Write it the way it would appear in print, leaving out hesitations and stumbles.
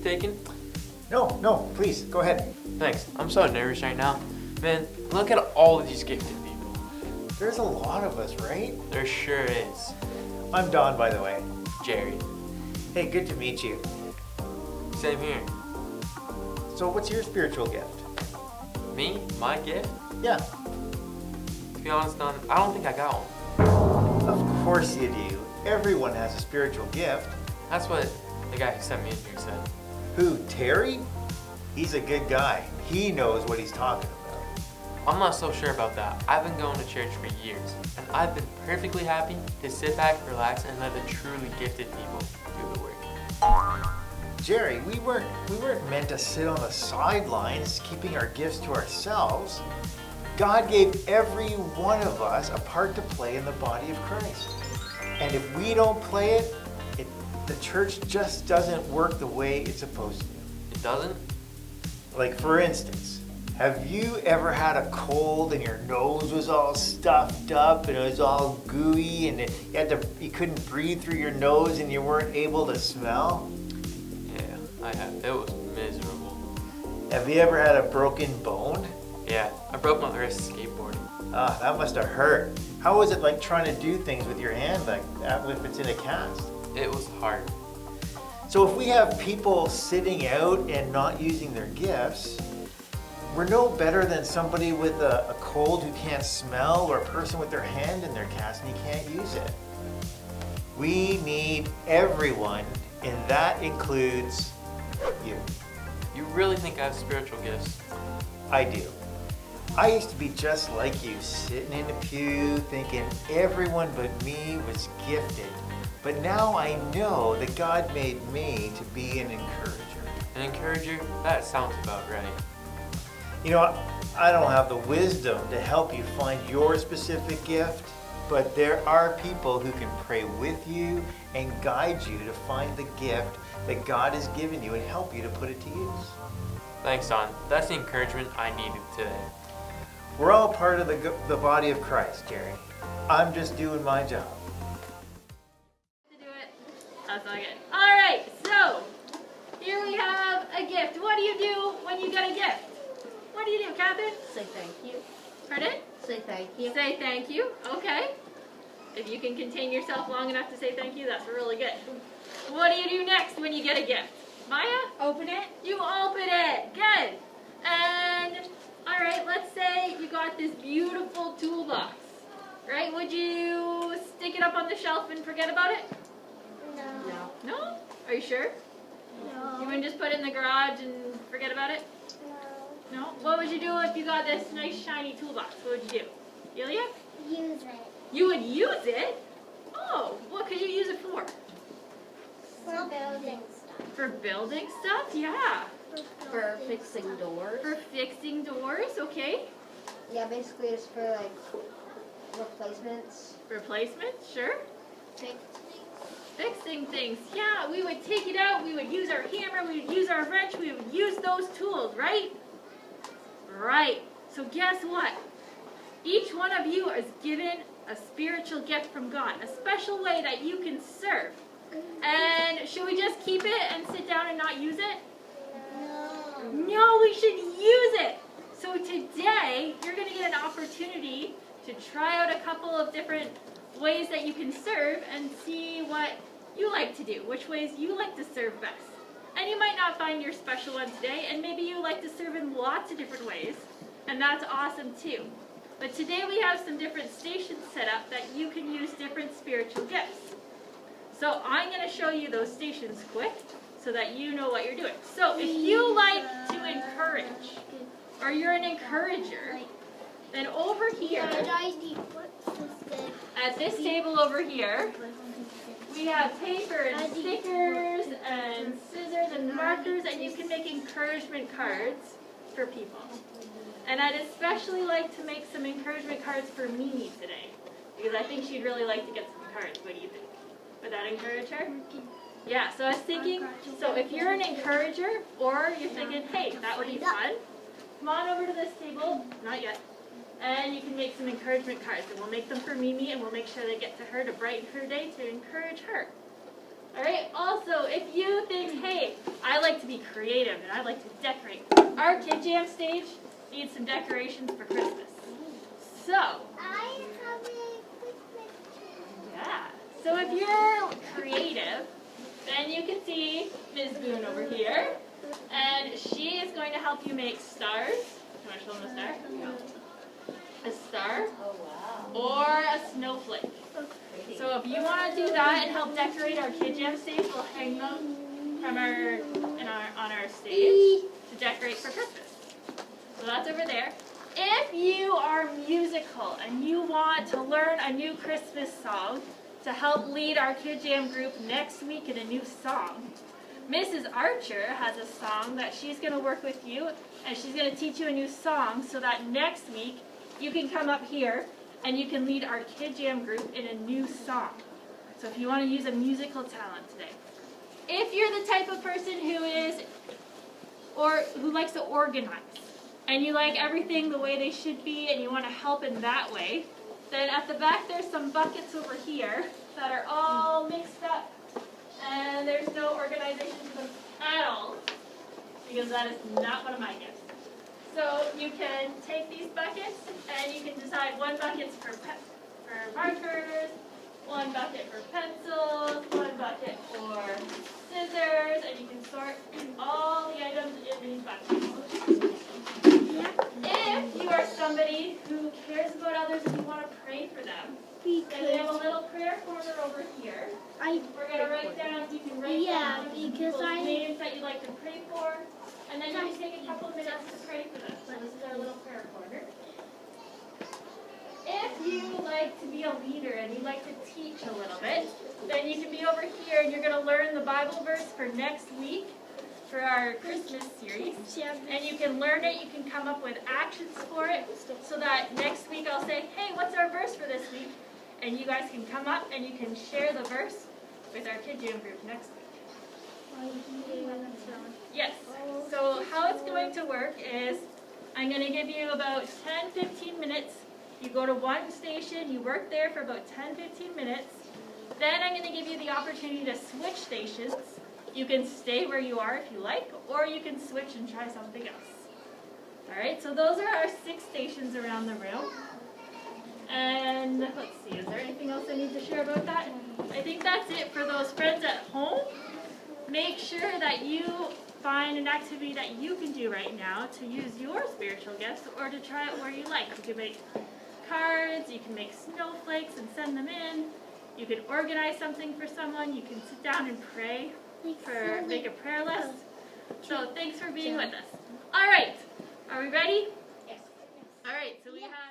taking? No, please, go ahead. Thanks. I'm so nervous right now. Man, look at all of these gifted people. There's a lot of us, right? There sure is. I'm Don, by the way. Jerry. Hey, good to meet you. Same here. So what's your spiritual gift? Me? My gift? Yeah. To be honest, Don, I don't think I got one. Of course you do. Everyone has a spiritual gift. That's what the guy who sent me in here said. Who, Terry? He's a good guy. He knows what he's talking about. I'm not so sure about that. I've been going to church for years, and I've been perfectly happy to sit back, relax, and let the truly gifted people do the work. Jerry, we weren't meant to sit on the sidelines keeping our gifts to ourselves. God gave every one of us a part to play in the body of Christ. And if we don't play it, the church just doesn't work the way it's supposed to. It doesn't? Like, for instance, have you ever had a cold and your nose was all stuffed up and it was all gooey and you couldn't breathe through your nose and you weren't able to smell? Yeah, I have. It was miserable. Have you ever had a broken bone? Yeah, I broke my wrist skateboarding. Ah, that must have hurt. How was it like trying to do things with your hand like that if it's in a cast? It was hard. So if we have people sitting out and not using their gifts, we're no better than somebody with a cold who can't smell or a person with their hand in their cast and he can't use it. We need everyone, and that includes you. You really think I have spiritual gifts? I do. I used to be just like you, sitting in the pew thinking everyone but me was gifted. But now I know that God made me to be an encourager. An encourager? That sounds about right. You know, I don't have the wisdom to help you find your specific gift, but there are people who can pray with you and guide you to find the gift that God has given you and help you to put it to use. Thanks, Don. That's the encouragement I needed today. We're all part of the body of Christ, Jerry. I'm just doing my job. That's not good. All right, so here we have a gift. What do you do when you get a gift? What do you do, Catherine? Say thank you. Pardon? Say thank you. Say thank you. Okay. If you can contain yourself long enough to say thank you, that's really good. What do you do next when you get a gift? Maya? Open it. You open it. Good. And, all right, let's say you got this beautiful toolbox, right? Would you stick it up on the shelf and forget about it? No. No? Are you sure? No. You wouldn't just put it in the garage and forget about it? No. No? What would you do if you got this nice shiny toolbox? What would you do? Ilya? Use it. You would use it? Oh, what could you use it for? For building stuff. For building stuff? Yeah. For fixing doors. For fixing doors, okay. Yeah, basically it's for like replacements. Replacements, sure. Fixing Fixing things, yeah, we would take it out, we would use our hammer, we would use our wrench, we would use those tools, right? Right, so guess what? Each one of you is given a spiritual gift from God, a special way that you can serve. And should we just keep it and sit down and not use it? No. No, we should use it. So today, you're going to get an opportunity to try out a couple of different ways that you can serve and see what you like to do, which ways you like to serve best. And you might not find your special one today, and maybe you like to serve in lots of different ways, and that's awesome too. But today we have some different stations set up that you can use different spiritual gifts. So I'm going to show you those stations quick so that you know what you're doing. So if you like to encourage, or you're an encourager, then over here, at this table over here, we have paper and stickers and scissors and markers, and you can make encouragement cards for people. And I'd especially like to make some encouragement cards for Mimi today, because I think she'd really like to get some cards. What do you think? Would that encourage her? Yeah, so I was thinking, so if you're an encourager, or you're thinking, hey, that would be fun, come on over to this table, not yet, and you can make some encouragement cards. And we'll make them for Mimi, and we'll make sure they get to her to brighten her day to encourage her. Alright, also, if you think, hey, I like to be creative and I like to decorate, our KidJAM stage needs some decorations for Christmas. So, I have a Christmas tree. yeah. So if you're creative, then you can see Ms. Boone over here. And she is going to help you make stars. You want to show them a star? A star. Or a snowflake. So if you want to do that and help decorate our KidJAM stage, we'll hang them from on our stage to decorate for Christmas. So that's over there. If you are musical and you want to learn a new Christmas song to help lead our KidJAM group next week in a new song, Mrs. Archer has a song that she's going to work with you, and she's going to teach you a new song so that next week you can come up here and you can lead our KidJAM group in a new song. So if you want to use a musical talent today. If you're the type of person who likes to organize, and you like everything the way they should be and you want to help in that way, then at the back there's some buckets over here that are all mixed up, and there's no organization to them at all, because that is not one of my gifts. So you can take these buckets and you can decide one bucket's for markers, one bucket for pencils, one bucket for scissors, and you can sort all the items in these buckets. If you are somebody who cares about others and you want to pray for them, then we have a little prayer corner over here. We're going to write down, you can write down people's names that you'd like to pray for, and then you can take a couple of minutes to pray for them. So this is our little prayer corner. If you like to be a leader and you like to teach a little bit, then you can be over here and you're going to learn the Bible verse for next week for our Christmas series. And you can learn it, you can come up with actions for it, so that next week I'll say, hey, what's our verse for this week? And you guys can come up and you can share the verse with our KidJAM group next week. Yes. So how it's going to work is I'm going to give you about 10-15 minutes. You go to one station, you work there for about 10-15 minutes. Then I'm going to give you the opportunity to switch stations. You can stay where you are if you like, or you can switch and try something else. Alright, so those are our 6 stations around the room. And let's see, is there anything else I need to share about that? I think that's it for those friends at home. Make sure that you find an activity that you can do right now to use your spiritual gifts, or to try it where you like. You can make cards, you can make snowflakes and send them in. You can organize something for someone. You can sit down and pray, make a prayer list. So thanks for being with us. All right, are we ready? Yes. All right, so we have